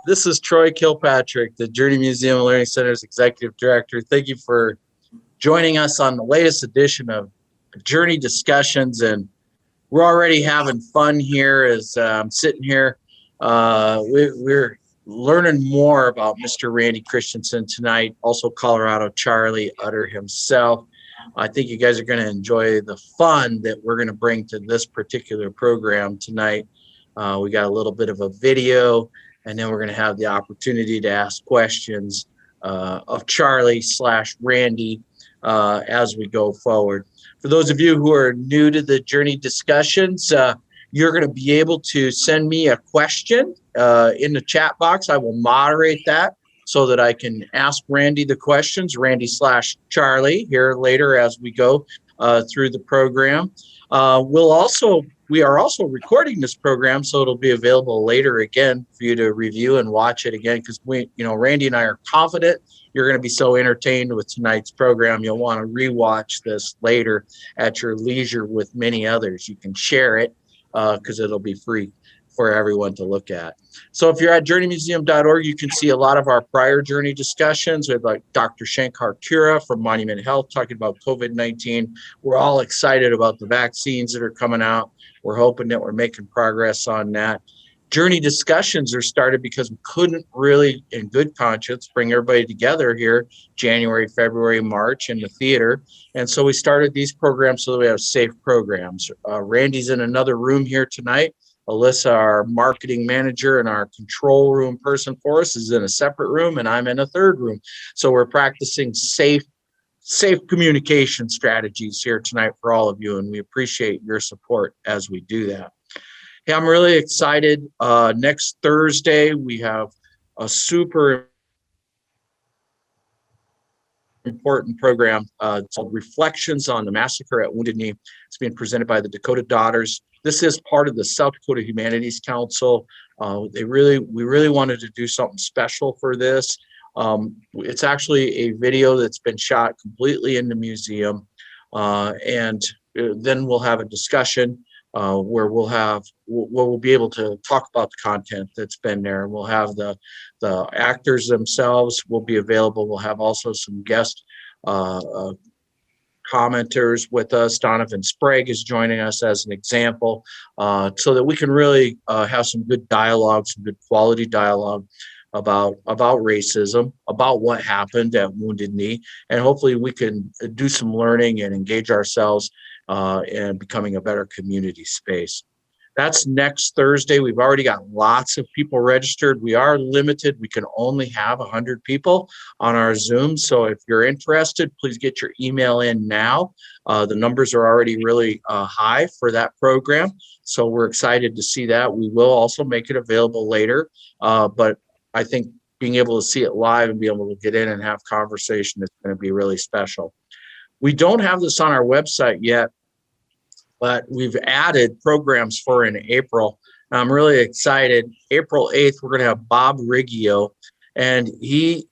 This is Troy Kilpatrick, the Journey Museum and Learning Center's Executive Director. Thank you for joining us on the latest edition of Journey Discussions. And we're already having fun here as I'm sitting here. We're learning more about Mr. Randy Christensen tonight, also Colorado Charlie Utter himself. I think you guys are going to enjoy the fun that we're going to bring to this particular program tonight. We got a little bit of a video, and then we're going to have the opportunity to ask questions of Charlie/Randy as we go forward. For those of you who are new to the Journey Discussions, you're going to be able to send me a question in the chat box. I will moderate that so that I can ask Randy the questions, Randy/Charlie, here later as we go through the program. We are also recording this program, so it'll be available later again for you to review and watch it again, because Randy and I are confident you're going to be so entertained with tonight's program. You'll want to rewatch this later at your leisure with many others. You can share it because it'll be free for everyone to look at. So if you're at journeymuseum.org, you can see a lot of our prior Journey discussions with like Dr. Shankar Kura from Monument Health talking about COVID-19. We're all excited about the vaccines that are coming out. We're hoping that we're making progress on that. Journey discussions are started because we couldn't really, in good conscience, bring everybody together here January, February, March in the theater. And so we started these programs so that we have safe programs. Randy's in another room here tonight. Alyssa, our marketing manager and our control room person for us, is in a separate room, and I'm in a third room. So we're practicing safe communication strategies here tonight for all of you, and we appreciate your support as we do that. Hey, I'm really excited. Next Thursday, we have a super important program called Reflections on the Massacre at Wounded Knee. It's being presented by the Dakota Daughters. This is part of the South Dakota Humanities Council. We really wanted to do something special for this. It's actually a video that's been shot completely in the museum, and then we'll have a discussion where we'll be able to talk about the content that's been there. And we'll have the actors themselves will be available. We'll have also some guest commenters with us. Donovan Sprague is joining us as an example, so that we can really have some good dialogue, some good quality dialogue about racism, about what happened at Wounded Knee, and hopefully we can do some learning and engage ourselves and becoming a better community space. That's next Thursday. We've already got lots of people registered. We are limited. We can only have 100 people on our Zoom. So if you're interested, please get your email in now. The numbers are already really high for that program. So we're excited to see that. We will also make it available later. But I think being able to see it live and be able to get in and have conversation is going to be really special. We don't have this on our website yet, but we've added programs for in April. I'm really excited. April 8th, we're going to have Bob Riggio, and you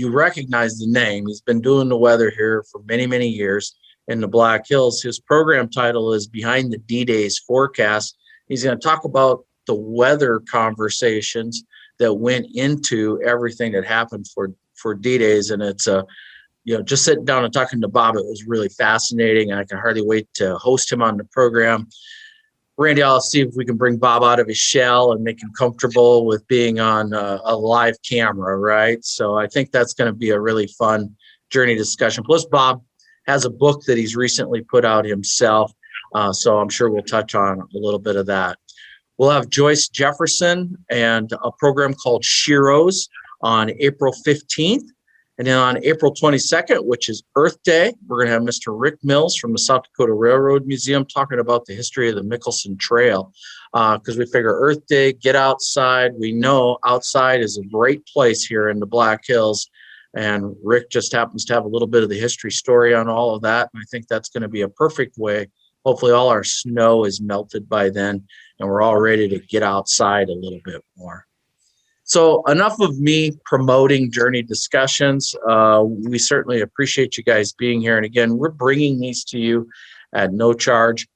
recognize the name. He's been doing the weather here for many, many years in the Black Hills. His program title is Behind the D-Days Forecast. He's going to talk about the weather conversations that went into everything that happened for D-Days, and it's just sitting down and talking to Bob, it was really fascinating. I can hardly wait to host him on the program. Randy, I'll see if we can bring Bob out of his shell and make him comfortable with being on a live camera, right? So I think that's going to be a really fun Journey discussion. Plus, Bob has a book that he's recently put out himself, so I'm sure we'll touch on a little bit of that. We'll have Joyce Jefferson and a program called Sheroes on April 15th. And then on April 22nd, which is Earth Day, we're going to have Mr. Rick Mills from the South Dakota Railroad Museum talking about the history of the Mickelson Trail. Because we figure Earth Day, get outside. We know outside is a great place here in the Black Hills. And Rick just happens to have a little bit of the history story on all of that. And I think that's going to be a perfect way. Hopefully all our snow is melted by then, and we're all ready to get outside a little bit more. So enough of me promoting Journey discussions. We certainly appreciate you guys being here. And again, we're bringing these to you at no charge.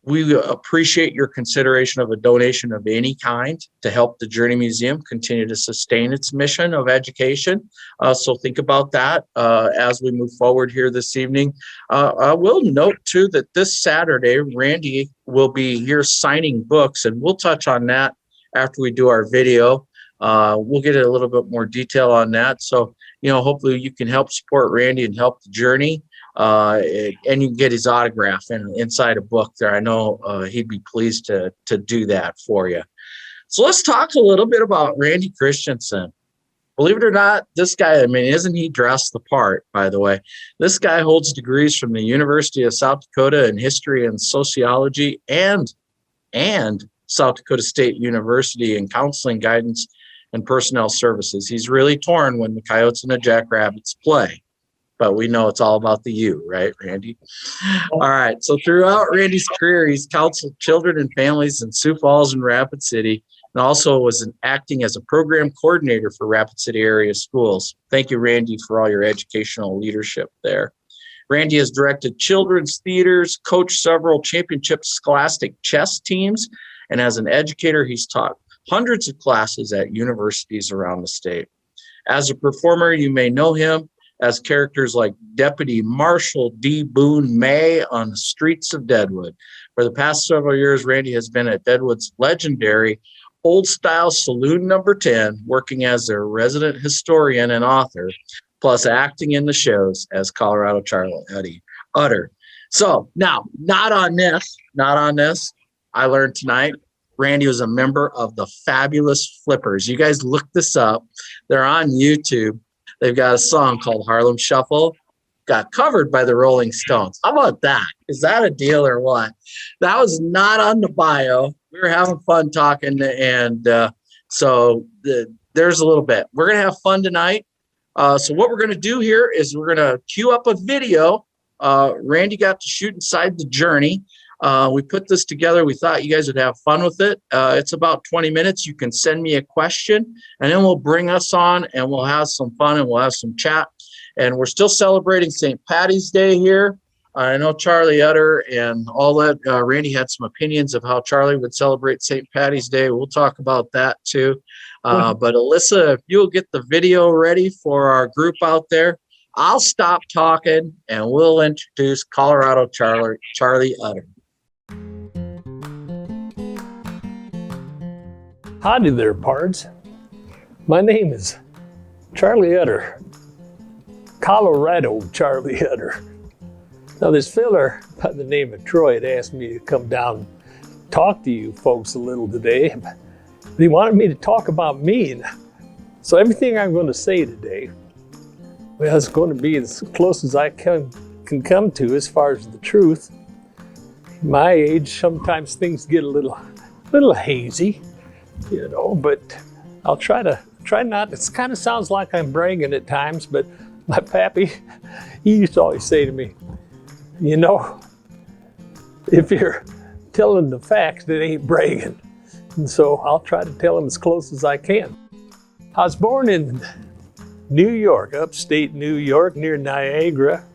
We appreciate your consideration of a donation of any kind to help the Journey Museum continue to sustain its mission of education. So think about that as we move forward here this evening. I will note too that this Saturday, Randy will be here signing books, and we'll touch on that after we do our video. We'll get a little bit more detail on that. So, hopefully you can help support Randy and help the Journey. And you can get his autograph inside a book there. I know he'd be pleased to do that for you. So let's talk a little bit about Randy Christensen. Believe it or not, this guy, isn't he dressed the part, by the way? This guy holds degrees from the University of South Dakota in history and sociology and South Dakota State University in counseling, guidance, and personnel services. He's really torn when the Coyotes and the Jackrabbits play. But we know it's all about the U, right, Randy? All right. So throughout Randy's career, he's counseled children and families in Sioux Falls and Rapid City, and also was acting as a program coordinator for Rapid City area schools. Thank you, Randy, for all your educational leadership there. Randy has directed children's theaters, coached several championship scholastic chess teams, and as an educator, he's taught hundreds of classes at universities around the state. As a performer, you may know him as characters like Deputy Marshal D. Boone May on the streets of Deadwood. For the past several years, Randy has been at Deadwood's legendary Old Style Saloon Number 10, working as their resident historian and author, plus acting in the shows as Colorado Charlie Utter. So now, not on this. I learned tonight, Randy was a member of the Fabulous Flippers. You guys look this up. They're on YouTube. They've got a song called Harlem Shuffle, got covered by the Rolling Stones. How about that? Is that a deal or what? That was not on the bio. We were having fun talking, and so there's a little bit. We're going to have fun tonight. So what we're going to do here is we're going to queue up a video. Randy got to shoot inside the Journey. We put this together. We thought you guys would have fun with it. It's about 20 minutes. You can send me a question, and then we'll bring us on, and we'll have some fun, and we'll have some chat. And we're still celebrating St. Patty's Day here. I know Charlie Utter and all that. Randy had some opinions of how Charlie would celebrate St. Patty's Day. We'll talk about that too. But Alyssa, if you'll get the video ready for our group out there, I'll stop talking, and we'll introduce Colorado Charlie Utter. Howdy there, pards. My name is Charlie Utter, Colorado Charlie Utter. Now, this fella by the name of Troy had asked me to come down and talk to you folks a little today. He wanted me to talk about me. So everything I'm going to say today, well, it's going to be as close as I can come to as far as the truth. My age, sometimes things get a little hazy, but I'll try not. It kind of sounds like I'm bragging at times, but my pappy, he used to always say to me, if you're telling the facts, it ain't bragging. And so I'll try to tell them as close as I can. I was born in New York, upstate New York, near Niagara.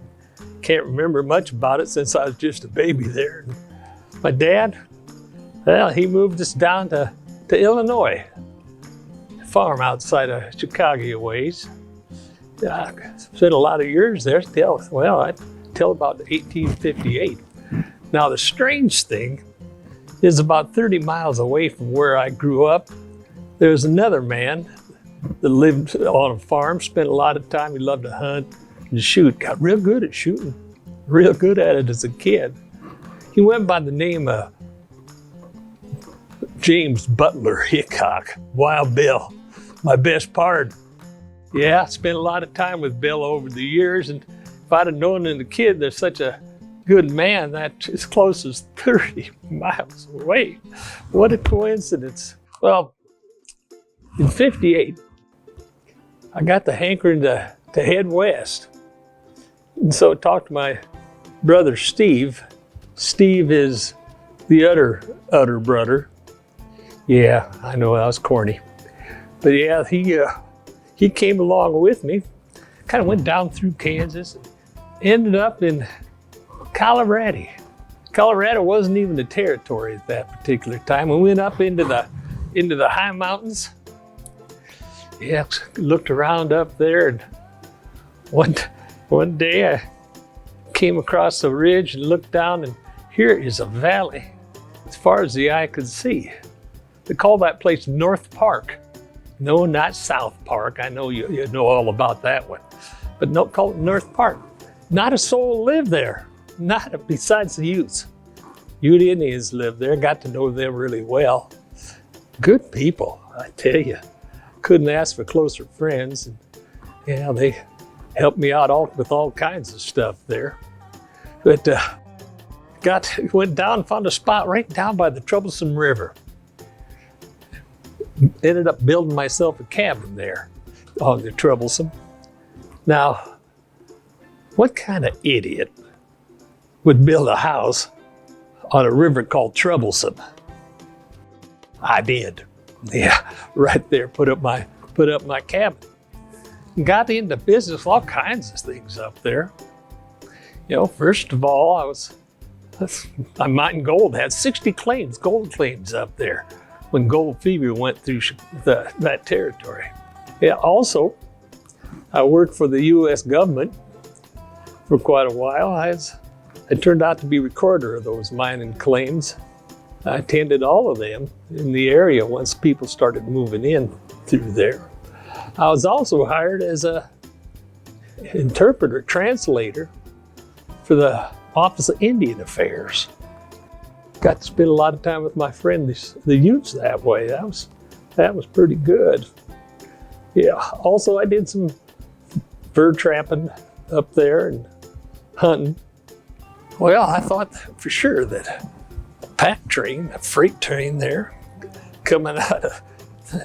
Can't remember much about it since I was just a baby there. My dad, well, he moved us down to Illinois, a farm outside of Chicago ways. I spent a lot of years there till about 1858. Now, the strange thing is about 30 miles away from where I grew up, there was another man that lived on a farm, spent a lot of time. He loved to hunt and shoot, got real good at shooting, real good at it as a kid. He went by the name of James Butler Hickok, Wild Bill, my best pard. Yeah, I spent a lot of time with Bill over the years, and if I'd have known as a kid there's such a good man that's as close as 30 miles away. What a coincidence. Well, in '58, I got the hankering to head west. And so I talked to my brother Steve. Steve is the Utter brother. Yeah, I know that was corny. But yeah, he came along with me, kind of went down through Kansas, ended up in Colorado, Colorado wasn't even a territory at that particular time. We went up into the high mountains. Yeah, looked around up there, and one day I came across a ridge and looked down, and here is a valley as far as the eye could see. They call that place North Park. No, not South Park. I know you know all about that one. But no, call it North Park. Not a soul lived there, not besides the Utes. Ute Indians lived there, got to know them really well. Good people, I tell you. Couldn't ask for closer friends. And, yeah, they helped me out with all kinds of stuff there. But went down and found a spot right down by the Troublesome River. Ended up building myself a cabin there on the Troublesome. Now, what kind of idiot would build a house on a river called Troublesome? I did. Yeah, right there, put up my cabin. Got into business, all kinds of things up there. You know, first of all, I mined gold, had 60 claims, gold claims up there when gold fever went through that territory. Yeah, also, I worked for the U.S. government for quite a while. I turned out to be recorder of those mining claims. I attended all of them in the area once people started moving in through there. I was also hired as a interpreter, translator for the Office of Indian Affairs. Got to spend a lot of time with my friends, the Utes, that way. That was pretty good. Yeah, also I did some fur trapping up there and hunting. Well, I thought for sure that a pack train, a freight train there, coming out of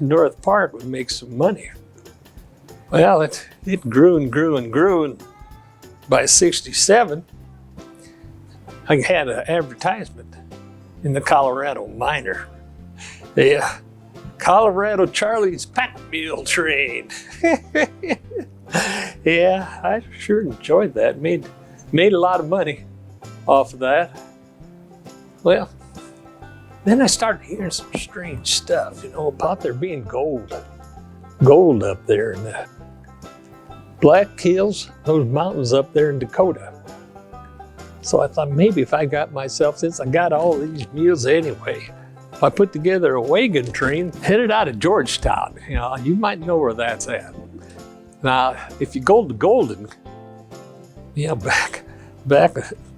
North Park would make some money. Well, it grew and grew and grew, and by '67, I had an advertisement in the Colorado Miner. Yeah, Colorado Charlie's pack mule train. Yeah, I sure enjoyed that. Made a lot of money off of that. Well, then I started hearing some strange stuff, about there being gold up there in the Black Hills, those mountains up there in Dakota. So I thought maybe if I got myself, since I got all these mules anyway, if I put together a wagon train, headed out of Georgetown. You might know where that's at. Now, if you go to Golden, back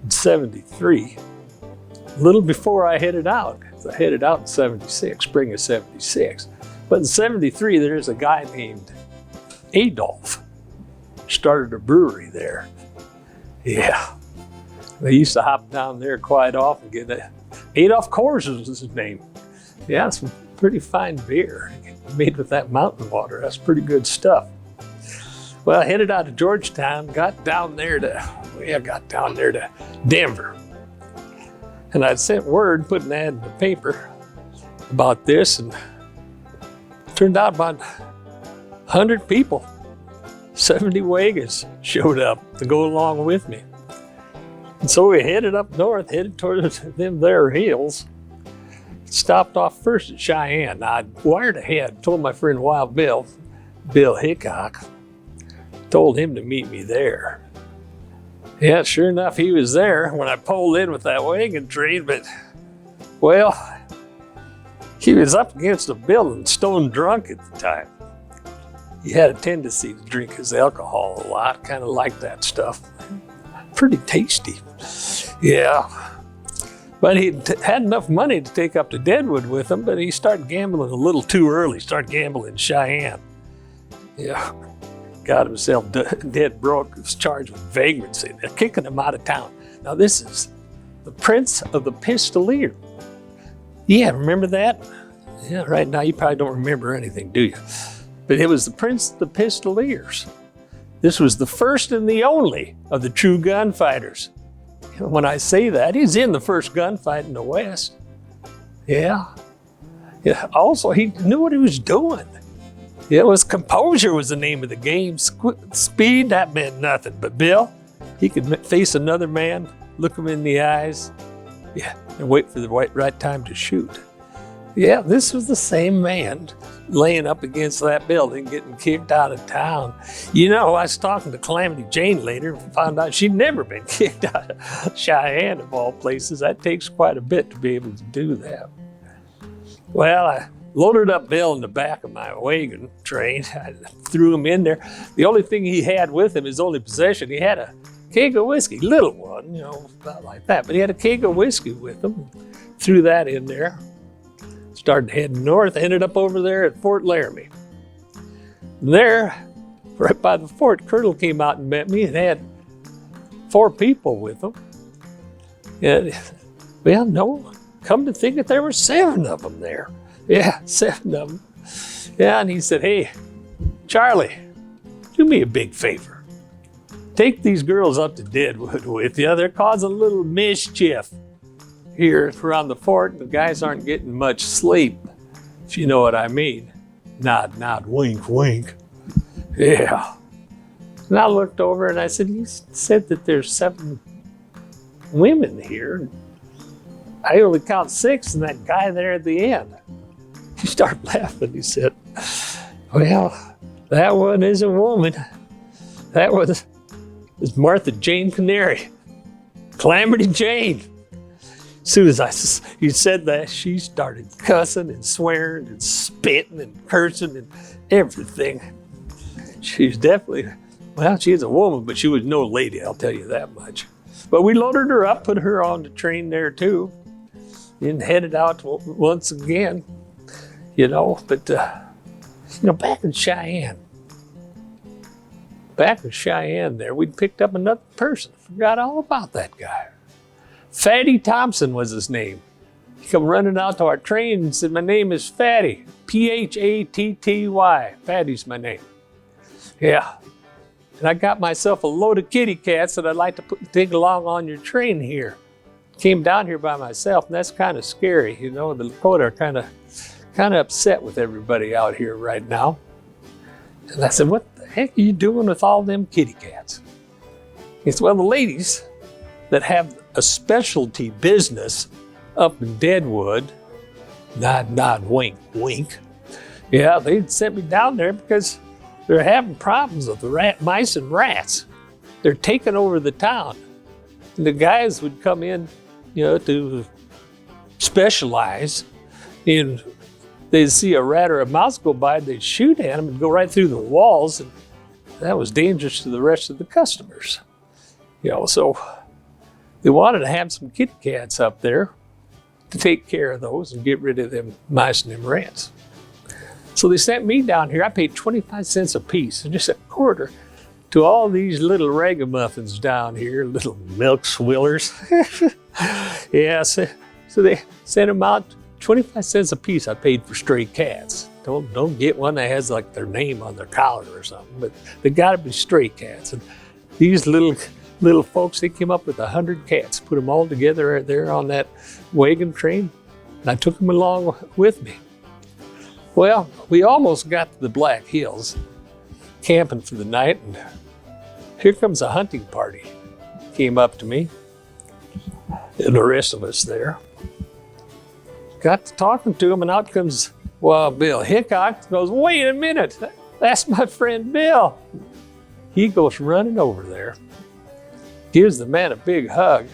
in '73, a little before I headed out, 'cause I headed out in '76, spring of '76. But in '73, there's a guy named Adolph, started a brewery there. Yeah. They used to hop down there quite often, get Adolph Coors was his name. Yeah, some pretty fine beer made with that mountain water. That's pretty good stuff. Well, I headed out to Georgetown, got down there to Denver. And I'd sent word, put an ad in the paper about this, and it turned out about 100 people, 70 wagons showed up to go along with me. And so we headed up north, headed towards them there hills. Stopped off first at Cheyenne. Now, I wired ahead, told my friend Wild Bill Hickok, told him to meet me there. Yeah, sure enough, he was there when I pulled in with that wagon train, but, well, he was up against a building, stone drunk at the time. He had a tendency to drink his alcohol a lot, kind of liked that stuff. Pretty tasty. Yeah. But he had enough money to take up to Deadwood with him, but he started gambling a little too early, started gambling in Cheyenne. Yeah. Got himself dead broke, was charged with vagrancy. They're kicking him out of town. Now this is the Prince of the Pistolier. Yeah, remember that? Yeah, right now you probably don't remember anything, do you? But it was the Prince of the Pistoliers. This was the first and the only of the true gunfighters. When I say that, he's in the first gunfight in the West. Yeah. Also, he knew what he was doing. It was composure was the name of the game. Speed, that meant nothing. But Bill, he could face another man, look him in the eyes, Yeah, and wait for the right time to shoot. Yeah, this was the same man laying up against that building, getting kicked out of town. You know, I was talking to Calamity Jane later and found out she'd never been kicked out of Cheyenne, of all places. That takes quite a bit to be able to do that. Well, I loaded up Bill in the back of my wagon train. I threw him in there. The only thing he had with him, his only possession, he had a keg of whiskey, little one, you know, not like that, but he had a keg of whiskey with him. Threw that in there. Started heading north, ended up over there at Fort Laramie. There, right by the fort, Colonel came out and met me and had 4 people with him. And, well, no, come to think it, there were 7 of them there. Yeah, 7 of them. Yeah, and he said, hey, Charlie, do me a big favor. Take these girls up to Deadwood with you. They're causing a little mischief here around the fort. The guys aren't getting much sleep, if you know what I mean. Nod, nod, wink, wink. Yeah. And I looked over and I said, you said that there's 7 women here. I only count 6 and that guy there at the end. He started laughing. He said, well, that one is a woman. That was Martha Jane Canary, Calamity Jane. As soon as he said that, she started cussing and swearing and spitting and cursing and everything. She's definitely, well, she's a woman, but she was no lady, I'll tell you that much. But we loaded her up, put her on the train there too, and headed out once again, you know. But, you know, back in Cheyenne there, we'd picked up another person. Forgot all about that guy. Fatty Thompson was his name. He come running out to our train and said, my name is Fatty, P-H-A-T-T-Y. Fatty's my name. Yeah. And I got myself a load of kitty cats that I'd like to take along on your train here. Came down here by myself, and that's kind of scary. You know, the Lakota are kind of upset with everybody out here right now. And I said, what the heck are you doing with all them kitty cats? He said, well, the ladies that have a specialty business up in Deadwood, nod, nod, wink, wink. Yeah, they sent me down there because they're having problems with the mice and rats. They're taking over the town. And the guys would come in, you know, to specialize in, they'd see a rat or a mouse go by, they'd shoot at them and go right through the walls. And that was dangerous to the rest of the customers. You know, so they wanted to have some kitty cats up there to take care of those and get rid of them mice and them rats. So they sent me down here. I paid 25 cents a piece, and just a quarter, to all these little ragamuffins down here, little milk swillers. Yeah, so they sent them out 25 cents a piece. I paid for stray cats. Don't get one that has like their name on their collar or something, but they gotta be stray cats. And these little folks, they came up with 100 cats, put them all together right there on that wagon train, and I took them along with me. Well, we almost got to the Black Hills, camping for the night, and here comes a hunting party. Came up to me, and the rest of us there. Got to talking to him, and out comes, well, Bill Hickok goes, wait a minute, that's my friend Bill. He goes running over there, gives the man a big hug.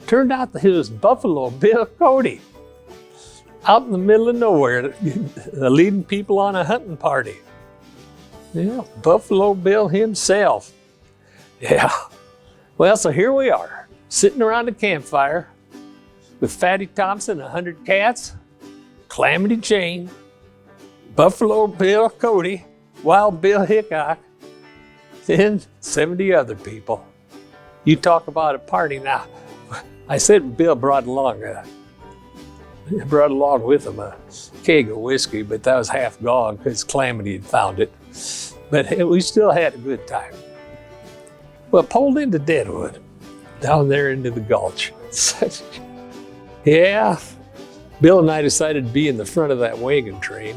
Turned out that he was Buffalo Bill Cody, out in the middle of nowhere, leading people on a hunting party. Yeah, Buffalo Bill himself. Yeah. Well, so here we are, sitting around a campfire with Fatty Thompson, 100 cats, Calamity Jane, Buffalo Bill Cody, Wild Bill Hickok, and 70 other people. You talk about a party now. I said Bill brought along with him a keg of whiskey, but that was half gone because Calamity had found it. But we still had a good time. Well, pulled into Deadwood, down there into the gulch. Yeah, Bill and I decided to be in the front of that wagon train,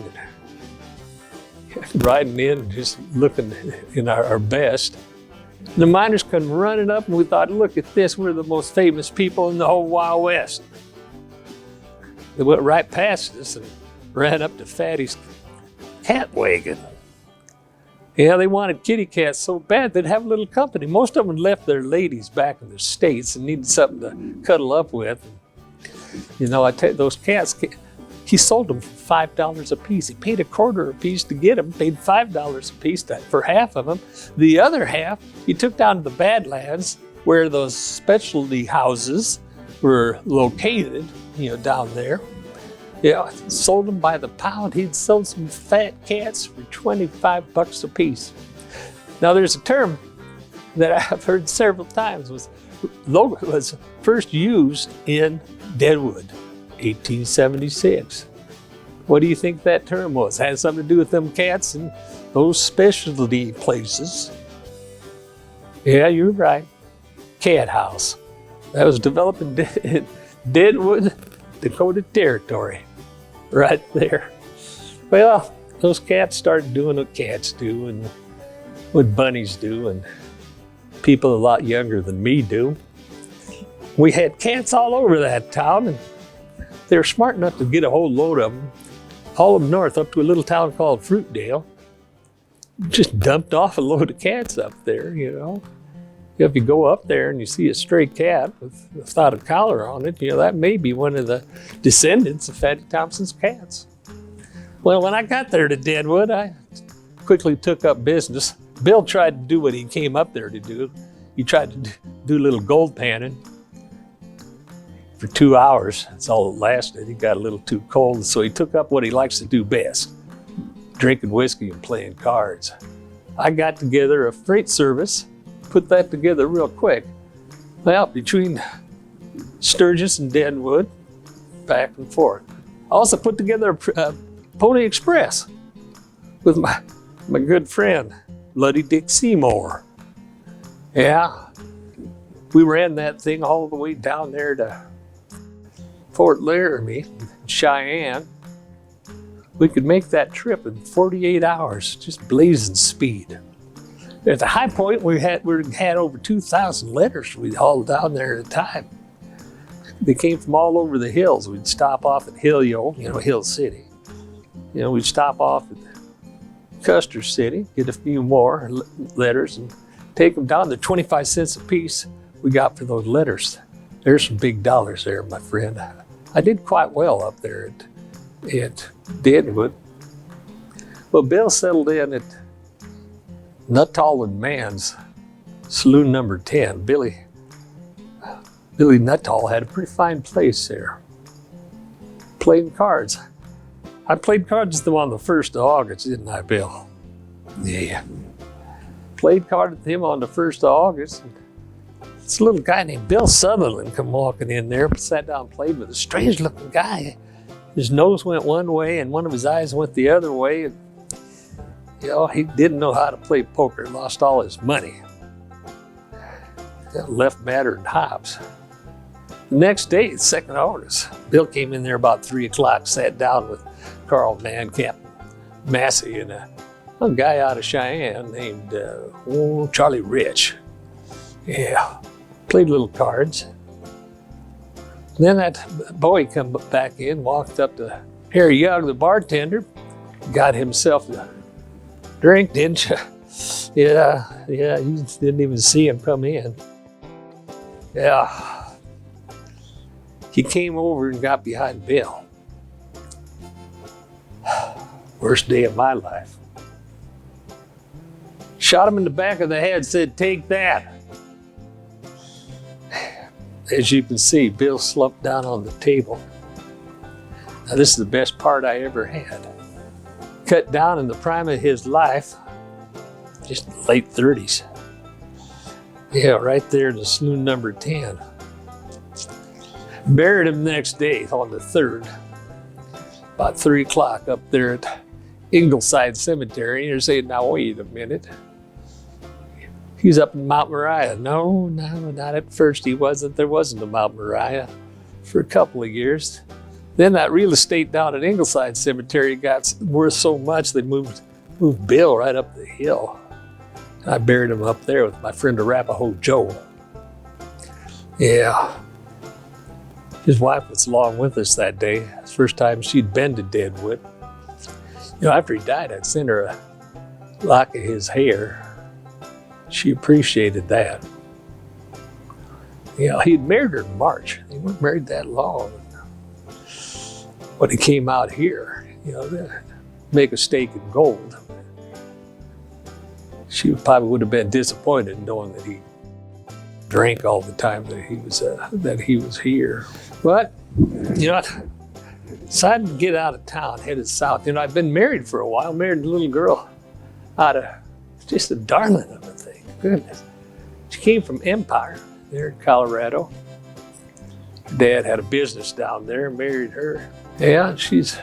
and riding in, just looking in our best. The miners come running up, and we thought, look at this, we're the most famous people in the whole Wild West. They went right past us and ran up to Fatty's cat wagon. Yeah, they wanted kitty cats so bad they'd have a little company. Most of them left their ladies back in their states and needed something to cuddle up with. You know, I tell you, those cats, he sold them for $5 a piece. He paid $0.25 a piece to get them, paid $5 a piece for half of them. The other half, he took down to the Badlands where those specialty houses were located, you know, down there. Yeah, sold them by the pound. He'd sold some fat cats for $25 a piece. Now there's a term that I've heard several times was first used in Deadwood, 1876. What do you think that term was? Had something to do with them cats and those specialty places. Yeah, you're right. Cat house. That was developed in Deadwood, Dakota Territory, right there. Well, those cats started doing what cats do and what bunnies do and people a lot younger than me do. We had cats all over that town, and they were smart enough to get a whole load of them, haul them north up to a little town called Fruitdale. Just dumped off a load of cats up there, you know. If you go up there and you see a stray cat without a collar on it, you know, that may be one of the descendants of Fatty Thompson's cats. Well, when I got there to Deadwood, I quickly took up business. Bill tried to do what he came up there to do. He tried to do a little gold panning for 2 hours. That's all it lasted. He got a little too cold, so he took up what he likes to do best, drinking whiskey and playing cards. I got together a freight service, put that together real quick. Well, between Sturgis and Deadwood, back and forth. I also put together a Pony Express with my good friend, Bloody Dick Seymour. Yeah, we ran that thing all the way down there to Fort Laramie, Cheyenne. We could make that trip in 48 hours, just blazing speed. At the high point, we had over 2,000 letters we hauled down there at a time. They came from all over the hills. We'd stop off at Hillyo, you know, Hill City. You know, we'd stop off at Custer City, get a few more letters, and take them down to 25 cents a piece we got for those letters. There's some big dollars there, my friend. I did quite well up there at Deadwood. Well, Bill settled in at Nuttall and Mann's Saloon number 10. Billy Nuttall had a pretty fine place there. Playing cards. I played cards with him on the 1st of August, didn't I, Bill? Yeah. Played cards with him on the 1st of August. This little guy named Bill Sutherland come walking in there, sat down and played with a strange looking guy. His nose went one way and one of his eyes went the other way. And, you know, he didn't know how to play poker, lost all his money. Left Matter and Hobbs. The next day, the 2nd of August, Bill came in there about 3 o'clock, sat down with Carl Mancamp, Massey, and a guy out of Cheyenne named Charlie Rich. Yeah, played little cards. Then that boy come back in, walked up to Harry Young, the bartender, got himself a drink, didn't you? Yeah, you didn't even see him come in. Yeah. He came over and got behind Bill. Worst day of my life. Shot him in the back of the head, said, "Take that." As you can see, Bill slumped down on the table. Now this is the best part I ever had. Cut down in the prime of his life, just late 30s. Yeah, right there in the Saloon number 10. Buried him the next day on the 3rd, about 3 o'clock up there at Ingleside Cemetery. You're saying, now wait a minute. He's up in Mount Moriah. No, not at first he wasn't. There wasn't a Mount Moriah for a couple of years. Then that real estate down at Ingleside Cemetery got worth so much they moved Bill right up the hill. I buried him up there with my friend Arapaho Joe. Yeah. His wife was along with us that day. It's the first time she'd been to Deadwood. You know, after he died, I'd sent her a lock of his hair. She appreciated that. You know, he'd married her in March. They weren't married that long. When he came out here, you know, to make a stake in gold, she probably would have been disappointed knowing that he drank all the time that he was here. But, you know, I decided to get out of town, headed south. You know, I've been married for a while, married a little girl out of, just a darling of a thing, goodness. She came from Empire, there in Colorado. Dad had a business down there, married her. Yeah, she's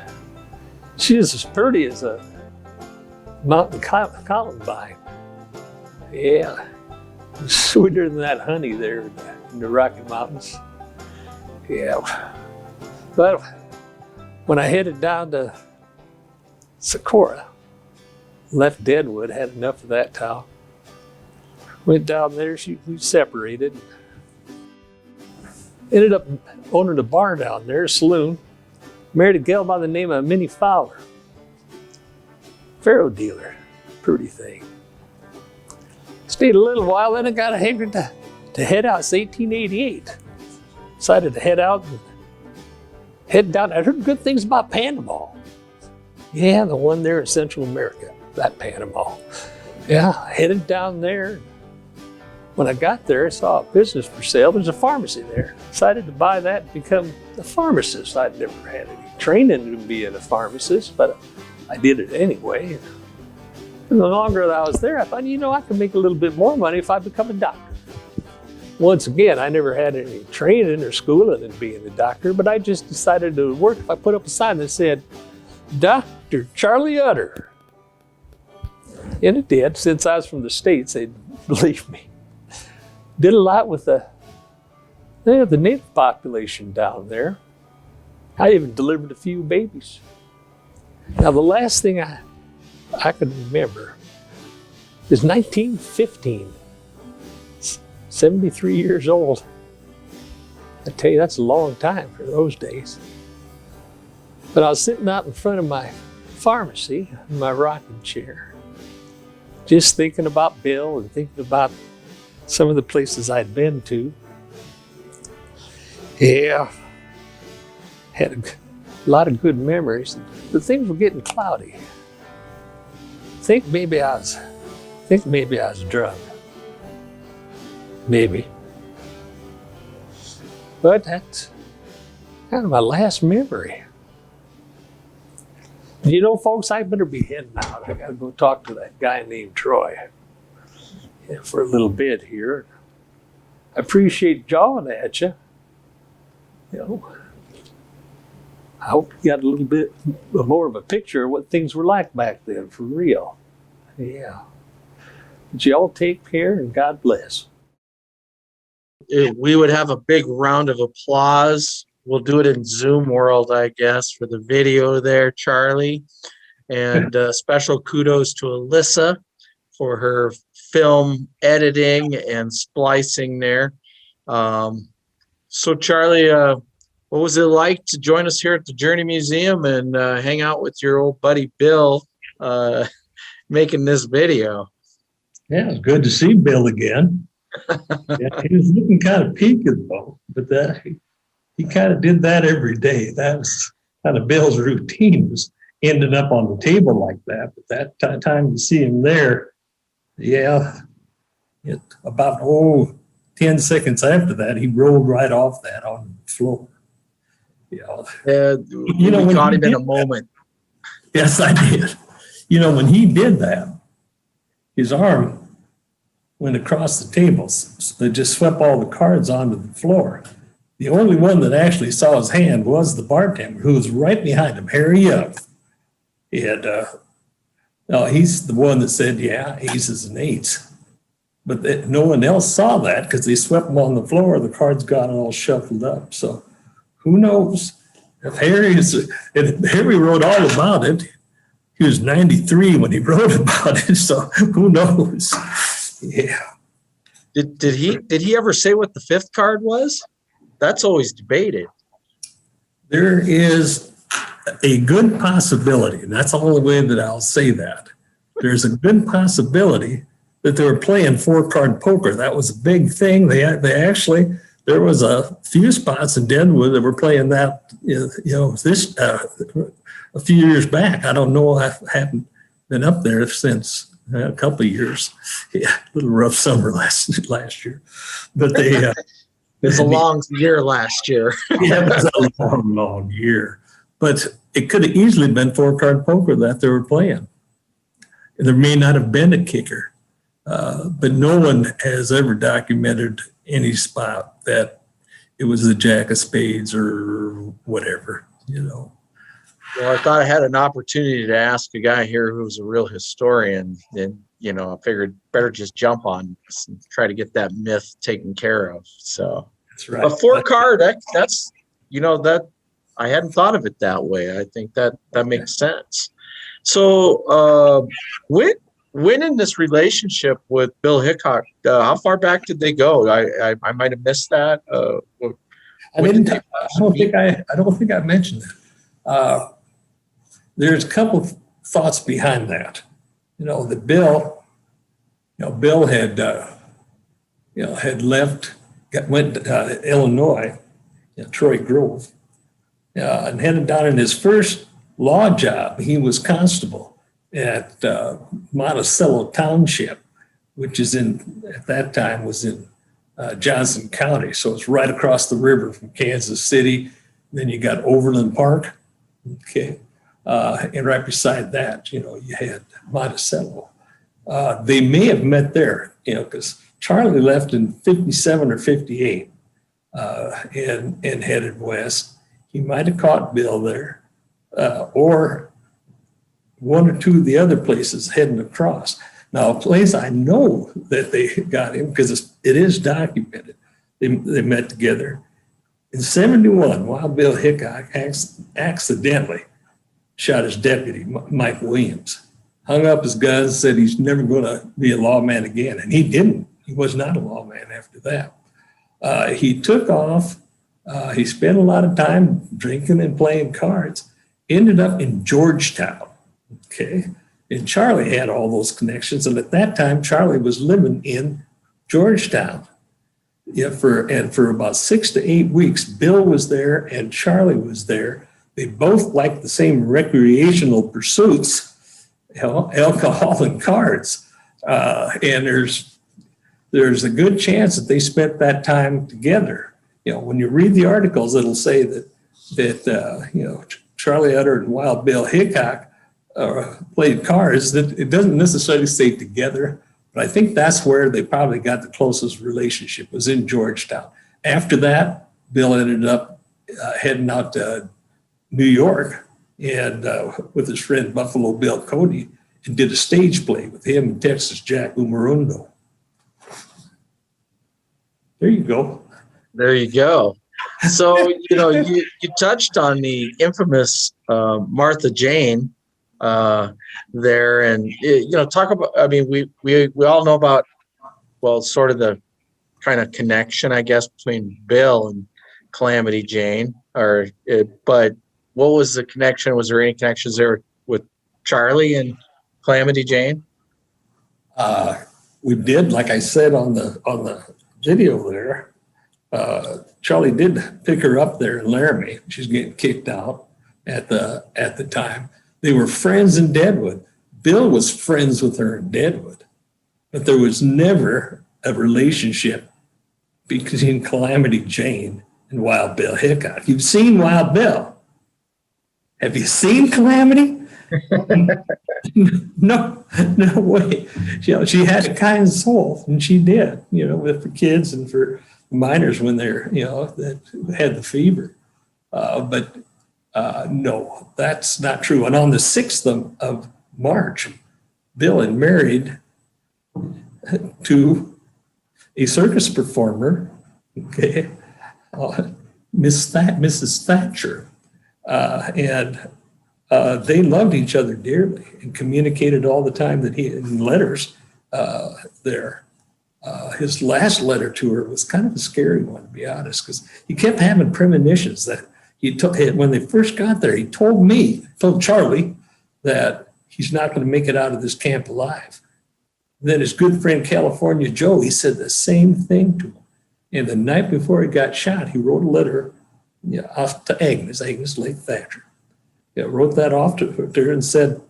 as pretty as a mountain columbine. Yeah, sweeter than that honey there in the Rocky Mountains. Yeah, but when I headed down to Socorro, left Deadwood, had enough of that town. Went down there, we separated. Ended up owning a bar down there, a saloon. Married a gal by the name of Minnie Fowler. Faro dealer, pretty thing. Stayed a little while, then I got a hankering to head out. It's 1888. Decided to head out and head down. I heard good things about Panama. Yeah, the one there in Central America, that Panama. Yeah, headed down there. When I got there, I saw a business for sale. There's a pharmacy there. Decided to buy that and become a pharmacist. I'd never had any training to be a pharmacist, but I did it anyway. And the longer that I was there, I thought, you know, I could make a little bit more money if I become a doctor. Once again, I never had any training or schooling in being a doctor, but I just decided to work. If I put up a sign that said, Dr. Charlie Utter. And it did. Since I was from the States, they'd believe me. Did a lot with the native population down there. I even delivered a few babies. Now, the last thing I can remember is 1915. 73 years old. I tell you, that's a long time for those days. But I was sitting out in front of my pharmacy in my rocking chair, just thinking about Bill and thinking about some of the places I'd been to. Yeah, had a lot of good memories, but things were getting cloudy. Think maybe I was drunk. Maybe. But that's kind of my last memory. You know, folks, I better be heading out. I gotta go talk to that guy named Troy for a little bit here. I appreciate jawing at you. You know, I hope you got a little bit more of a picture of what things were like back then, for real. Yeah. But you all take care and God bless. We would have a big round of applause. We'll do it in Zoom world, I guess, for the video there, Charlie. And special kudos to Alyssa for her film editing and splicing there. So, Charlie, what was it like to join us here at the Journey Museum and hang out with your old buddy Bill making this video? Yeah, it's good to see Bill again. Yeah, he was looking kind of peaked though, but he kind of did that every day. That was kind of Bill's routine, was ending up on the table like that. But that time you see him there, yeah, about 10 seconds after that, he rolled right off that on the floor. Yeah, you know, we caught him in a moment. Yes, I did. You know, when he did that, his arm went across the tables. So they just swept all the cards onto the floor. The only one that actually saw his hand was the bartender, who was right behind him, Harry Young. And he's the one that said, yeah, aces and eights. But no one else saw that because they swept them on the floor. The cards got all shuffled up. So who knows if Harry wrote all about it. He was 93 when he wrote about it. So who knows? Yeah. Did he ever say what the fifth card was? That's always debated. There is a good possibility, and that's the only way that I'll say that. There's a good possibility that they were playing four-card poker. That was a big thing. They actually, there was a few spots in Deadwood that were playing that, this a few years back. I don't know. I haven't been up there since a couple of years. Yeah, a little rough summer last year, but they. It was a long year last year. Yeah, it was a long, long year. But it could have easily been four-card poker that they were playing. There may not have been a kicker, but no one has ever documented any spot that it was the jack of spades or whatever, Well, I thought I had an opportunity to ask a guy here who's a real historian, and I figured better just jump on this and try to get that myth taken care of. So That's right. a four card, that's that I hadn't thought of it that way. I think that makes sense. So when in this relationship with Bill Hickok, how far back did they go? I might have missed that. I don't think I mentioned that. There's a couple of thoughts behind that. That Bill had left, went to Illinois, Troy Grove, and headed down in his first law job. He was constable at Monticello Township, which is at that time was in Johnson County. So it's right across the river from Kansas City. Then you got Overland Park, okay? And right beside that, you had Monticello. They may have met there, because Charlie left in 57 or 58 and headed west. He might have caught Bill there, or one or two of the other places heading across. Now, a place I know that they got him, because it is documented, they met together. In 71, Wild Bill Hickok accidentally shot his deputy, Mike Williams, hung up his gun, said he's never going to be a lawman again. And he didn't. He was not a lawman after that. He took off. He spent a lot of time drinking and playing cards, ended up in Georgetown. Okay. And Charlie had all those connections. And at that time, Charlie was living in Georgetown. Yeah, for about 6 to 8 weeks, Bill was there and Charlie was there. They both liked the same recreational pursuits, alcohol and cards. And there's a good chance that they spent that time together. When you read the articles, it'll say that Charlie Utter and Wild Bill Hickok played cards. That it doesn't necessarily say together, but I think that's where they probably got the closest relationship, was in Georgetown. After that, Bill ended up heading out to New York and with his friend Buffalo Bill Cody, and did a stage play with him and Texas Jack Umarundo. There you go. There you go. So, you touched on the infamous Martha Jane there, and talk about. I mean, we all know about, sort of the kind of connection, I guess, between Bill and Calamity Jane. But what was the connection? Was there any connections there with Charlie and Calamity Jane? We did, like I said on the video there. Charlie did pick her up there in Laramie. She's getting kicked out at the time. They were friends in Deadwood. Bill was friends with her in Deadwood, but there was never a relationship between Calamity Jane and Wild Bill Hickok. You've seen Wild Bill. Have you seen Calamity? No way. She had a kind soul, and she did, with the kids and for minors when they're, that had the fever. But no, that's not true. And on the 6th of March, Bill had married to a circus performer, okay, Mrs. Thatcher. And they loved each other dearly and communicated all the time that he in letters there. His last letter to her was kind of a scary one, to be honest, because he kept having premonitions that when they first got there, he told Charlie that he's not going to make it out of this camp alive. Then his good friend California Joe, he said the same thing to him. And the night before he got shot, he wrote a letter off to Agnes Lake Thatcher. Wrote that off to her and said,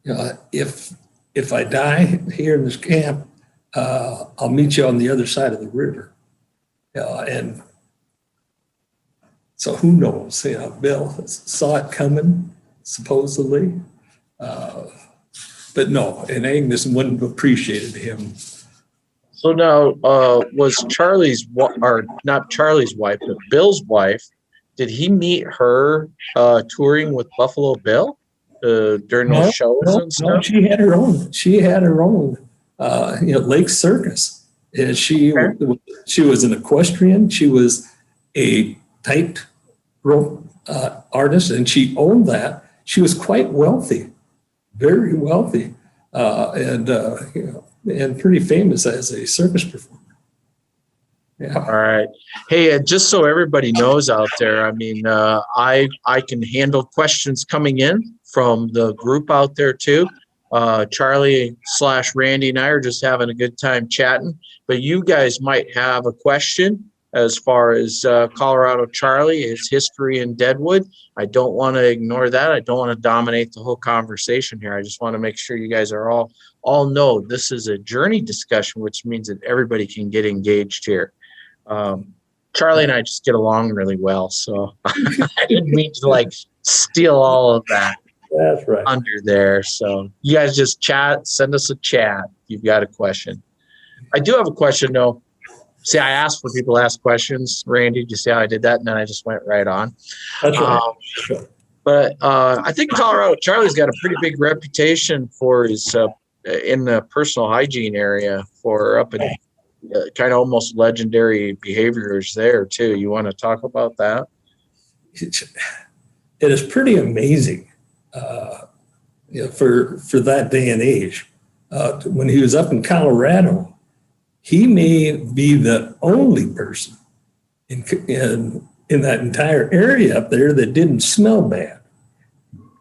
if I die here in this camp, I'll meet you on the other side of the river. And so who knows? Bill saw it coming, supposedly. But no, and Agnes wouldn't have appreciated him. So now, was Charlie's, or not Charlie's wife, but Bill's wife, did he meet her touring with Buffalo Bill during those shows and stuff? No, she had her own. She had her own, Lake Circus. And she was an equestrian. She was a tightrope artist, and she owned that. She was quite wealthy, very wealthy, and pretty famous as a circus performer. Yeah. All right. Hey, just so everybody knows out there, I mean, I can handle questions coming in from the group out there too. Charlie/Randy and I are just having a good time chatting, but you guys might have a question as far as Colorado Charlie, his history in Deadwood. I don't want to ignore that. I don't want to dominate the whole conversation here. I just want to make sure you guys are all know this is a journey discussion, which means that everybody can get engaged here. Charlie and I just get along really well, so I didn't mean to steal all of that. That's right. Under there. So you guys just chat, send us a chat if you've got a question. I do have a question though. See, I asked for people to ask questions. Randy, did you see how I did that? And then I just went right on. That's right. Sure. But I think Colorado Charlie's got a pretty big reputation for his in the personal hygiene area for up in kind of almost legendary behaviors there too. You want to talk about that? It is pretty amazing. For that day and age, when he was up in Colorado, he may be the only person in that entire area up there that didn't smell bad.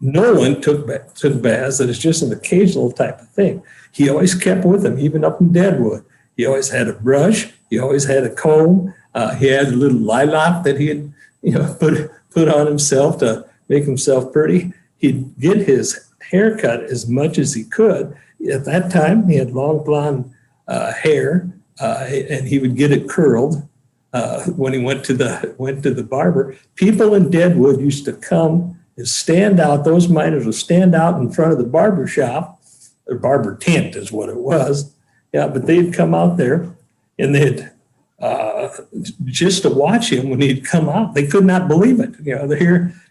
No one took baths, and it's just an occasional type of thing. He always kept with him, even up in Deadwood. He always had a brush. He always had a comb. He had a little lilac that he had, put on himself to make himself pretty. He'd get his hair cut as much as he could. At that time, he had long blonde hair, and he would get it curled when he went to the barber. People in Deadwood used to come and stand out. Those miners would stand out in front of the barber shop, or barber tent is what it was. Yeah, but they'd come out there and they'd just to watch him when he'd come out. They could not believe it. They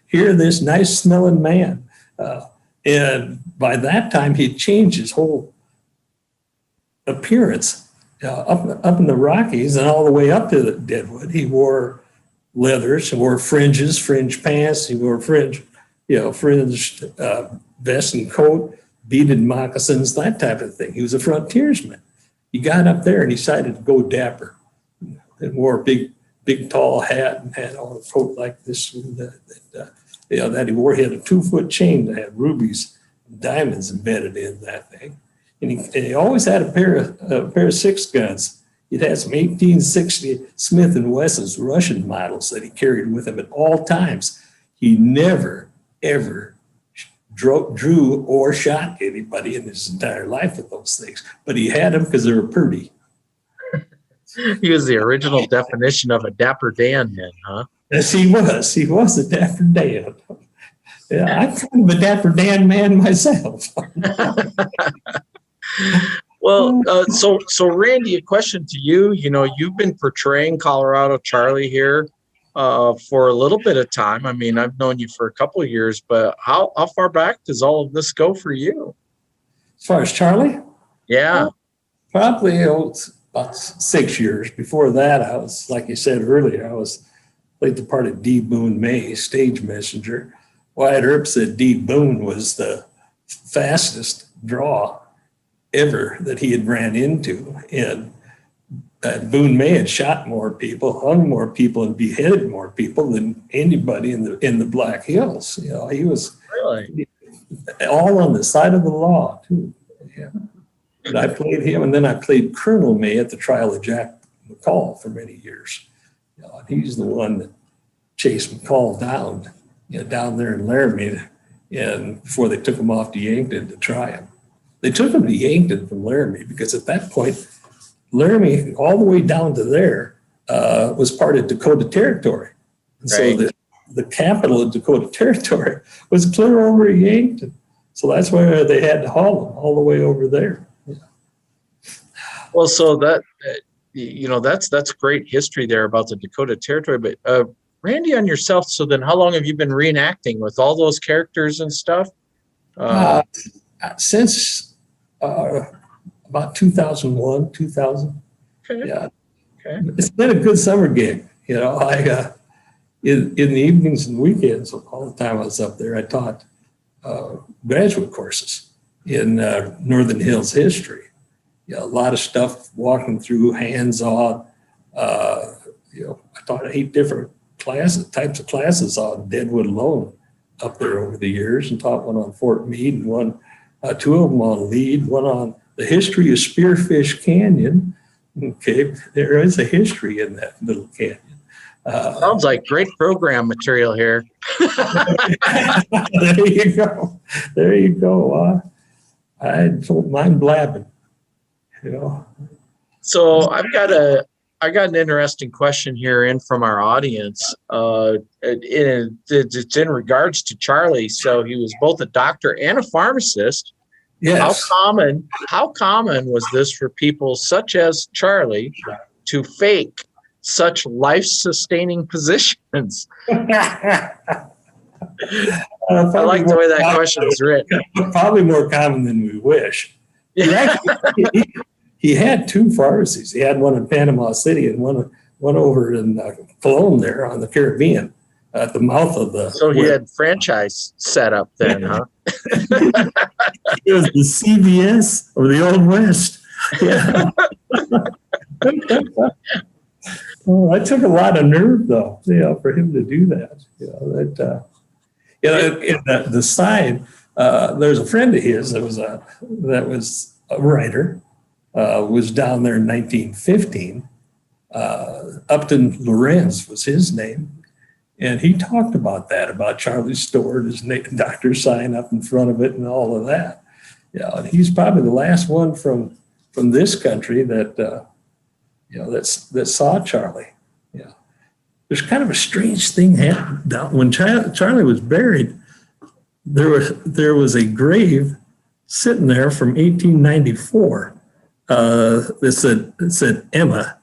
hear this nice smelling man. And by that time, he'd changed his whole appearance. Up in the Rockies and all the way up to the Deadwood, he wore leathers, he wore fringes, fringe pants, he wore fringed vest and coat, beaded moccasins, that type of thing. He was a frontiersman. He got up there and decided to go dapper and wore a big tall hat and had on a coat like this that he wore. He had a 2-foot chain that had rubies and diamonds embedded in that thing. And he always had a pair of 6 guns. He'd had some 1860 Smith & Wesson's Russian models that he carried with him at all times. He never, ever drew or shot anybody in his entire life with those things. But he had them because they were pretty. He was the original definition of a Dapper Dan then, huh? Yes, he was. He was a Dapper Dan. Yeah, I'm kind of a Dapper Dan man myself. Well, so Randy, a question to you. You've been portraying Colorado Charlie here for a little bit of time. I mean, I've known you for a couple of years, but how far back does all of this go for you? As far as Charlie? Yeah. Probably about 6 years. Before that, I was, like you said earlier, played the part of D. Boone May, stage messenger. Wyatt Earp said D. Boone was the fastest draw ever that he had ran into. And Boone May had shot more people, hung more people, and beheaded more people than anybody in the Black Hills. He was Really? all on the side of the law too. Yeah. But I played him, and then I played Colonel May at the trial of Jack McCall for many years. And he's the one that chased McCall down, down there in Laramie, and before they took him off to Yankton to try him. They took him to Yankton from Laramie because at that point, Laramie, all the way down to there, was part of Dakota Territory. And so the capital of Dakota Territory was clear over Yankton. So that's why they had to haul him all the way over there. Yeah. Well, so that's great history there about the Dakota Territory. But Randy, on yourself, so then how long have you been reenacting with all those characters and stuff? Since about 2001, 2000. Okay. Yeah. Okay. It's been a good summer gig. I in the evenings and weekends, all the time I was up there, I taught graduate courses in Northern Hills history. A lot of stuff walking through, hands-on. I taught 8 different types of classes on Deadwood alone up there over the years, and taught one on Fort Meade and one, 2 of them on Lead, one on the history of Spearfish Canyon. Okay, there is a history in that little canyon. Sounds like great program material here. There you go. There you go. I don't mind blabbing. So I got an interesting question here in from our audience. It's in regards to Charlie. So he was both a doctor and a pharmacist. Yes. How common was this for people such as Charlie to fake such life-sustaining positions? I like the way that question is written. Probably more common than we wish. He had 2 pharmacies. He had one in Panama City and one over in Cologne there on the Caribbean at the mouth of the. So he had franchise set up then, huh? It was the CVS or the Old West. Yeah. Oh, I took a lot of nerve though, for him to do that. The side, there's a friend of his that was a writer, was down there in 1915. Upton Lorenz was his name. And he talked about that, about Charlie's store, his doctor's sign up in front of it and all of that. And he's probably the last one from this country that that saw Charlie. Yeah. There's kind of a strange thing happened. When Charlie was buried, there was a grave sitting there from 1894 that said Emma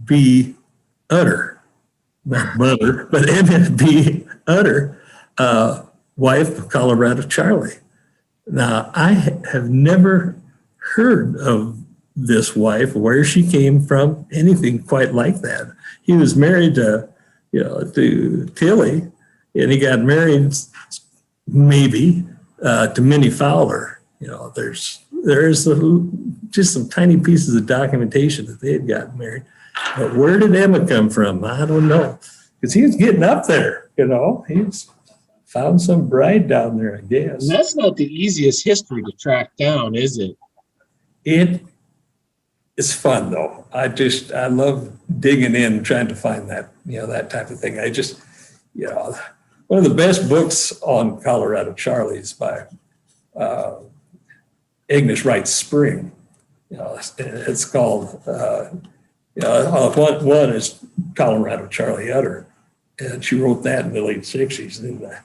B. Utter. Not Butter, but Emma B. Utter, wife of Colorado Charlie. Now, I have never heard of this wife, where she came from, anything quite like that. He was married to Tilly, and he got married maybe to Minnie Fowler. There's just some tiny pieces of documentation that they had gotten married. But where did Emma come from? I don't know. Because he was getting up there, He's found some bride down there, I guess. And that's not the easiest history to track down, is it? It's fun, though. I love digging in, trying to find that, that type of thing. One of the best books on Colorado Charlie is by Agnes Wright Spring. It's called... one is Colorado Charlie Utter, and she wrote that in the late 60s. In the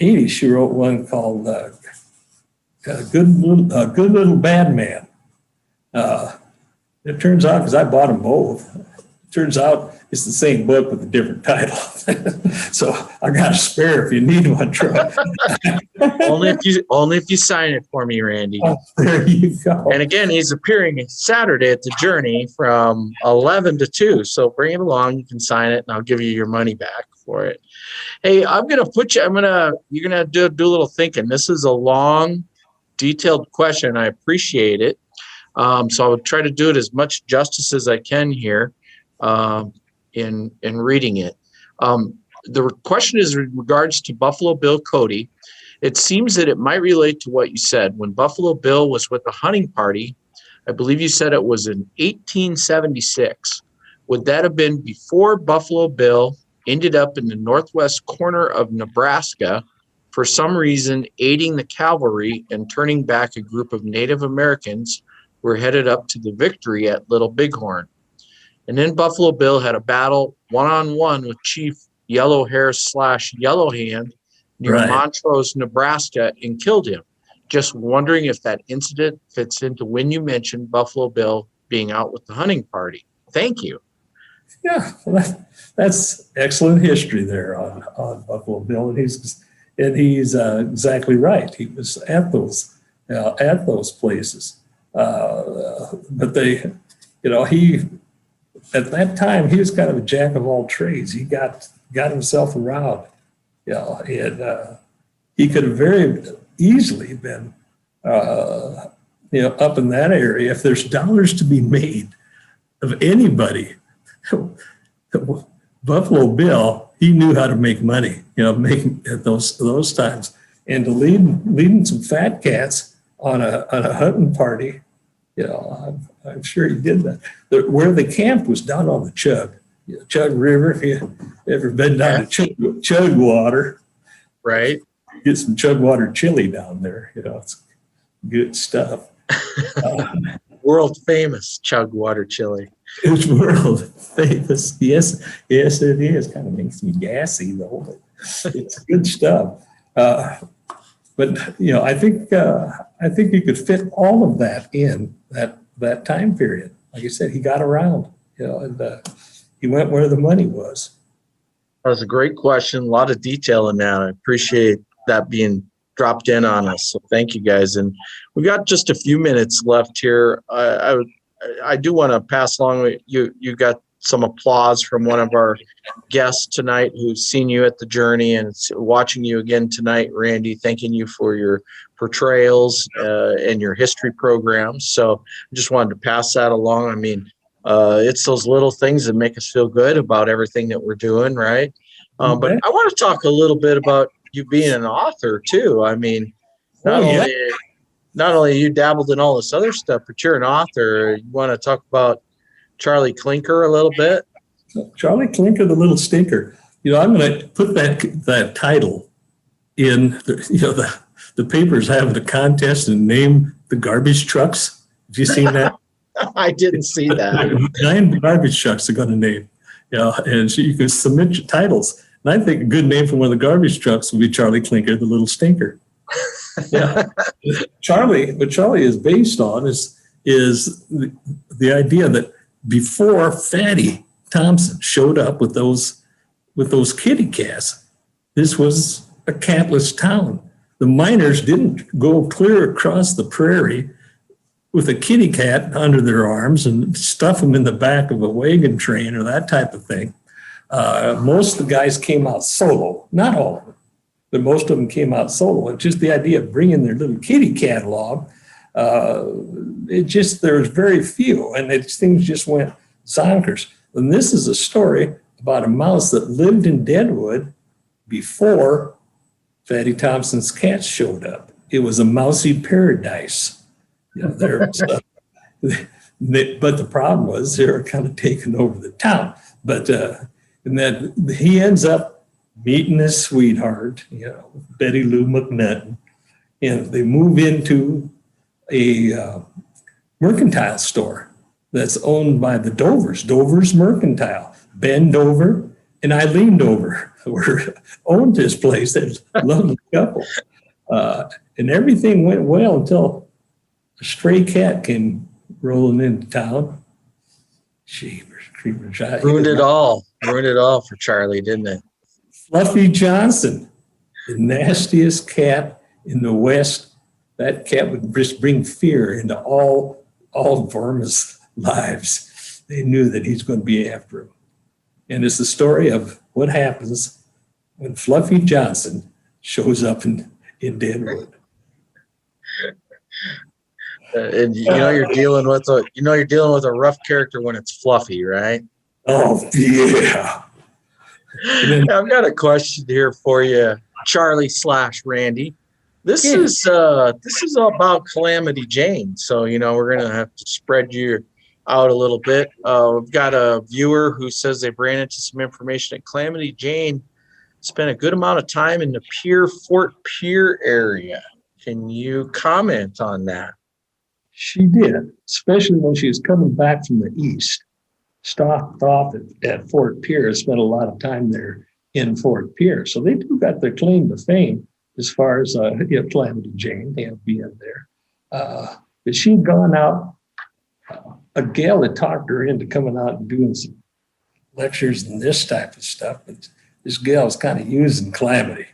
80s, she wrote one called Good Little Bad Man. It turns out, because I bought them both, it turns out it's the same book with a different title. So I got a spare if you need one, Troy. only if you sign it for me, Randy. Oh, there you go. And again, he's appearing Saturday at the Journey from 11 to 2. So bring it along. You can sign it, and I'll give you your money back for it. Hey, you're gonna do a little thinking. This is a long, detailed question. I appreciate it. So I would try to do it as much justice as I can here in reading it. The question is in regards to Buffalo Bill Cody. It seems that it might relate to what you said. When Buffalo Bill was with the hunting party, I believe you said it was in 1876. Would that have been before Buffalo Bill ended up in the northwest corner of Nebraska, for some reason aiding the cavalry and turning back a group of Native Americans who were headed up to the victory at Little Bighorn? And then Buffalo Bill had a battle one-on-one with Chief Yellow Hair / Yellow Hand near Montrose, Nebraska, and killed him. Just wondering if that incident fits into when you mentioned Buffalo Bill being out with the hunting party. Thank you. Yeah, well, that's excellent history there on Buffalo Bill, and he's exactly right. He was at those places, but they, he at that time he was kind of a jack of all trades. He got himself around, and he could have very easily been, up in that area. If there's dollars to be made of anybody, Buffalo Bill, he knew how to make money, making at those times, and to leading some fat cats on a hunting party, I'm sure he did that. Where they camped was down on the Chug River. If you ever been down to Chug Water, right? Get some Chug Water chili down there. It's good stuff. World famous Chug Water chili. It's world famous. Yes, it is. Kind of makes me gassy though, but it's good stuff. But I think you could fit all of that in that time period. Like I said, he got around, and he went where the money was. That was a great question. A lot of detail in that. I appreciate that being dropped in on us. So thank you guys. And we've got just a few minutes left here. I do want to pass along. You got some applause from one of our guests tonight who's seen you at the Journey and watching you again tonight, Randy, thanking you for your portrayals and your history programs. So I just wanted to pass that along. I mean, it's those little things that make us feel good about everything that we're doing, right? But I want to talk a little bit about you being an author too. I mean, not only you dabbled in all this other stuff, but you're an author. You want to talk about Charlie Clinker a little bit? Charlie Clinker, the Little Stinker. I'm going to put that title in. The paper's having a contest and name the garbage trucks. Have you seen that? I didn't see that. 9 garbage trucks are going to name. And so you can submit your titles. And I think a good name for one of the garbage trucks would be Charlie Clinker, the Little Stinker. Yeah. What Charlie is based on is the idea that before Fatty Thompson showed up with those kitty cats, this was a catless town. The miners didn't go clear across the prairie with a kitty cat under their arms and stuff them in the back of a wagon train or that type of thing. Most of the guys came out solo, not all of them, but most of them came out solo. And just the idea of bringing their little kitty cat along, there was very few, and things just went zonkers. And this is a story about a mouse that lived in Deadwood before Fatty Thompson's cats showed up. It was a mousy paradise. But the problem was they were kind of taking over the town. But and then he ends up meeting his sweetheart, Betty Lou McNutton, and they move into a mercantile store that's owned by the Dovers, Dover's Mercantile. Ben Dover and Eileen Dover owned this place. There's a lovely couple. And everything went well until a stray cat came rolling into town. Jeepers creepers. Ruined it all for Charlie, didn't it? Fluffy Johnson, the nastiest cat in the West. That cat would just bring fear into all Burma's lives. They knew that he's going to be after him. And it's the story of what happens when Fluffy Johnson shows up in Deadwood. And you're dealing with a rough character when it's fluffy, right? Oh, yeah. I've got a question here for you, Charlie/Randy. This is about Calamity Jane. So, we're going to have to spread you out a little bit. We've got a viewer who says they ran into some information that Calamity Jane spent a good amount of time in the Fort Pierre area. Can you comment on that? She did, especially when she was coming back from the east. Stopped off at Fort Pierre, spent a lot of time there in Fort Pierre. So they do got their claim to fame as far as Calamity Jane, they have being there. But she'd gone out, a gal had talked her into coming out and doing some lectures and this type of stuff. But this gal's kind of using Calamity.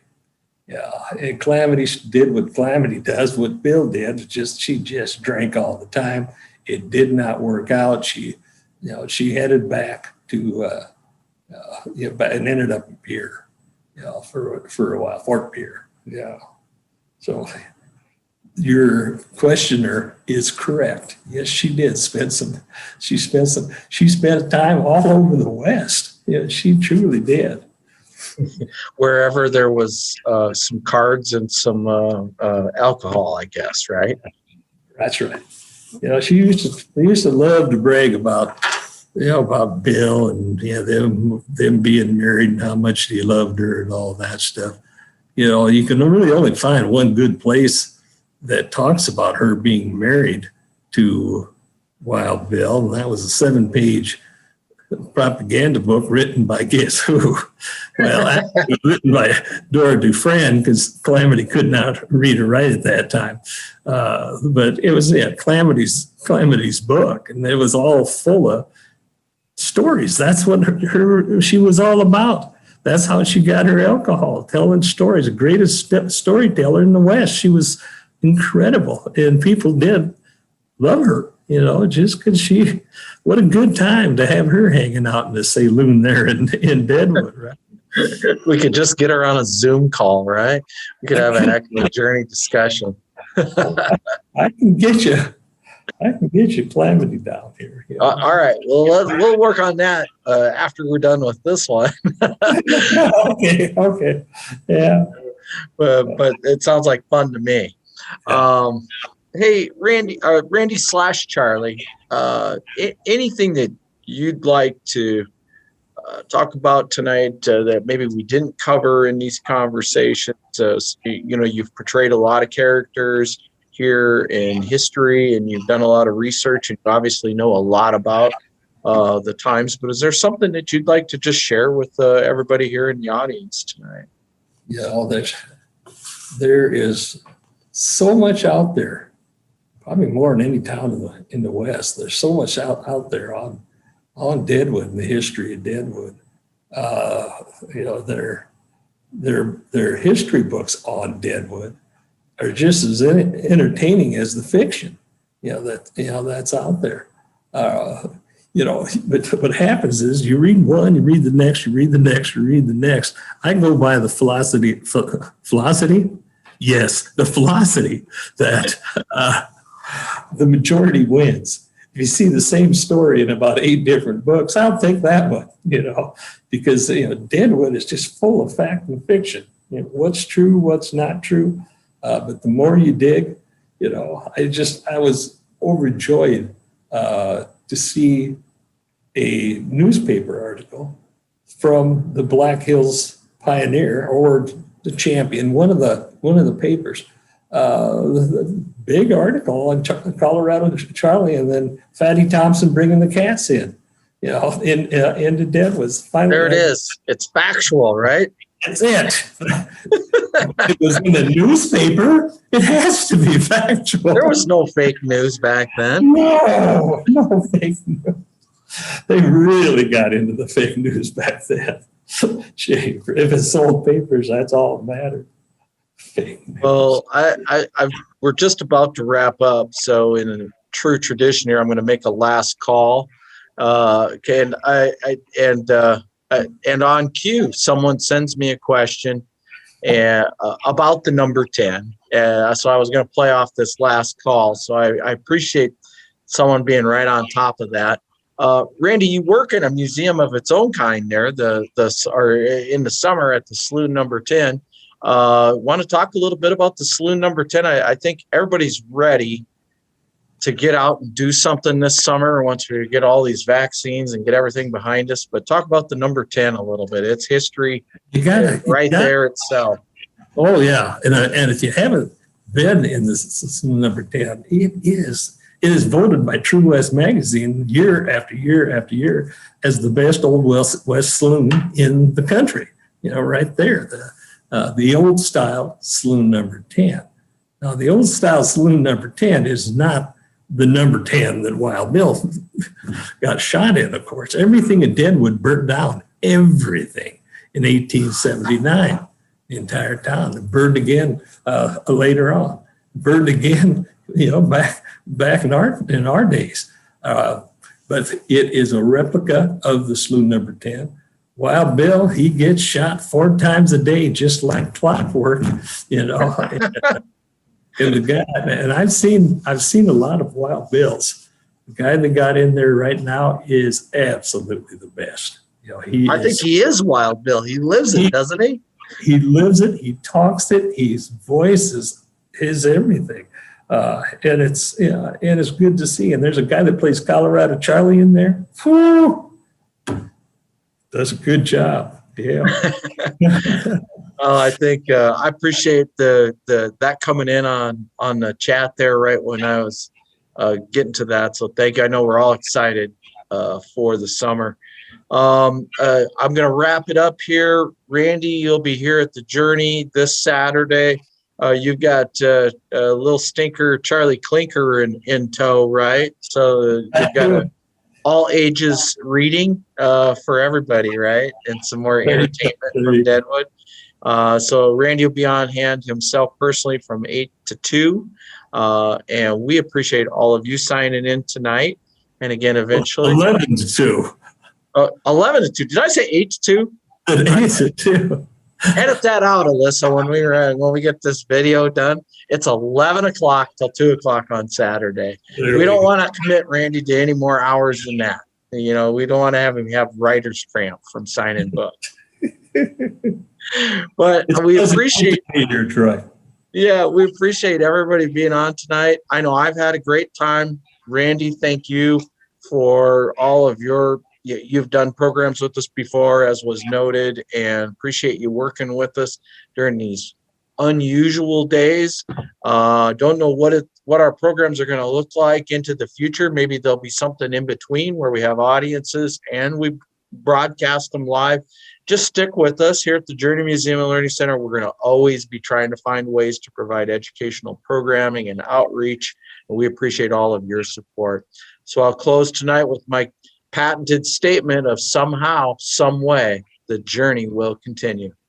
Yeah, and Calamity did what Calamity does, what Bill did. She just drank all the time. It did not work out. She headed back to and ended up in Pierre, for a while, Fort Pierre. Yeah. So your questioner is correct. Yes, she did she spent time all over the West. Yeah, she truly did. Wherever there was some cards and some alcohol, I guess, right? That's right. They used to love to brag about Bill and them being married and how much he loved her and all that stuff. You can really only find one good place that talks about her being married to Wild Bill, and that was a 7-page propaganda book written by guess who? Well, actually written by Dora Dufresne, because Calamity could not read or write at that time. But it was Calamity's book, and it was all full of stories. That's what she was all about. That's how she got her alcohol, telling stories. The greatest storyteller in the West. She was incredible, and people did love her. Just because what a good time to have her hanging out in the saloon there in Deadwood, right? We could just get her on a Zoom call, right? We could have a heck of a journey discussion. I can get you Calamity down here. All right. Well, we'll work on that after we're done with this one. Okay. Yeah. But it sounds like fun to me. Hey, Randy/Charlie, anything that you'd like to talk about tonight that maybe we didn't cover in these conversations? You've portrayed a lot of characters here in history, and you've done a lot of research, and you obviously know a lot about the times. But is there something that you'd like to just share with everybody here in the audience tonight? Yeah, there is so much out there. Probably more than any town in the West. There's so much out there on Deadwood and the history of Deadwood. Their history books on Deadwood are just as entertaining as the fiction. That's out there. But what happens is you read one, you read the next, you read the next, you read the next. I go by the philosophy. Yes, the philosophy that the majority wins. If you see the same story in about 8 different books, I'll take that one, because Deadwood is just full of fact and fiction. What's true, what's not true. But the more you dig, I was overjoyed to see a newspaper article from the Black Hills Pioneer or the Champion, one of the papers. The big article on Colorado Charlie, and then Fatty Thompson bringing the cats into Deadwood. Finally, there it is. It's factual, right? That's it. It was in the newspaper. It has to be factual. There was no fake news back then. No fake news. They really got into the fake news back then. Gee, if it sold papers, that's all that mattered. Well, we're just about to wrap up. So in a true tradition here, I'm going to make a last call. And on cue, someone sends me a question about the number 10. So I was going to play off this last call. So I appreciate someone being right on top of that. Randy, you work in a museum of its own kind there, or in the summer at the Saloon Number 10. Want to talk a little bit about the Saloon Number 10? I think everybody's ready to get out and do something this summer once we get all these vaccines and get everything behind us. But talk about the Number 10 a little bit. It's history there itself. Oh yeah, and if you haven't been in this Number 10, it is voted by True West Magazine year after year after year as the best Old West saloon in the country. Right there, the old style Saloon Number 10. Now, the old style Saloon Number 10 is not the Number 10 that Wild Bill got shot in, of course. Everything in Deadwood burnt down, everything, in 1879. The entire town. It burned again later on. Burned again, back in our days. But it is a replica of the Saloon Number 10. Wild Bill, he gets shot 4 times a day, just like clockwork, And the guy, and I've seen a lot of Wild Bills. The guy that got in there right now is absolutely the best. I think he is Wild Bill. He lives it, doesn't he? He lives it. He talks it. His voice is everything, and it's good to see. And there's a guy that plays Colorado Charlie in there. Whew, does a good job. Yeah. I think I appreciate that coming in on the chat there right when I was getting to that. So thank you. I know we're all excited for the summer. I'm going to wrap it up here. Randy, you'll be here at the Journey this Saturday. You've got a little stinker, Charlie Clinker in tow, right? So you've got an all ages reading for everybody, right? And some more entertainment from Deadwood. So Randy will be on hand himself personally from 8 to 2. And we appreciate all of you signing in tonight. And again, eventually 11 to 2. 11 to 2. Did I say 8 to 2? 8 to 2. Edit that out, Alyssa, when we get this video done. It's 11 o'clock till 2 o'clock on Saturday. We don't want to commit Randy to any more hours than that. We don't want to have him have writer's cramp from signing books. But we appreciate we appreciate everybody being on tonight. I know I've had a great time. Randy, thank you for all of you've done programs with us before, as was noted, and appreciate you working with us during these unusual days. Don't know what our programs are going to look like into the future. Maybe there'll be something in between where we have audiences and we broadcast them live. Just stick with us here at the Journey Museum and Learning Center. We're going to always be trying to find ways to provide educational programming and outreach, and we appreciate all of your support. So I'll close tonight with my patented statement of somehow, some way, the journey will continue.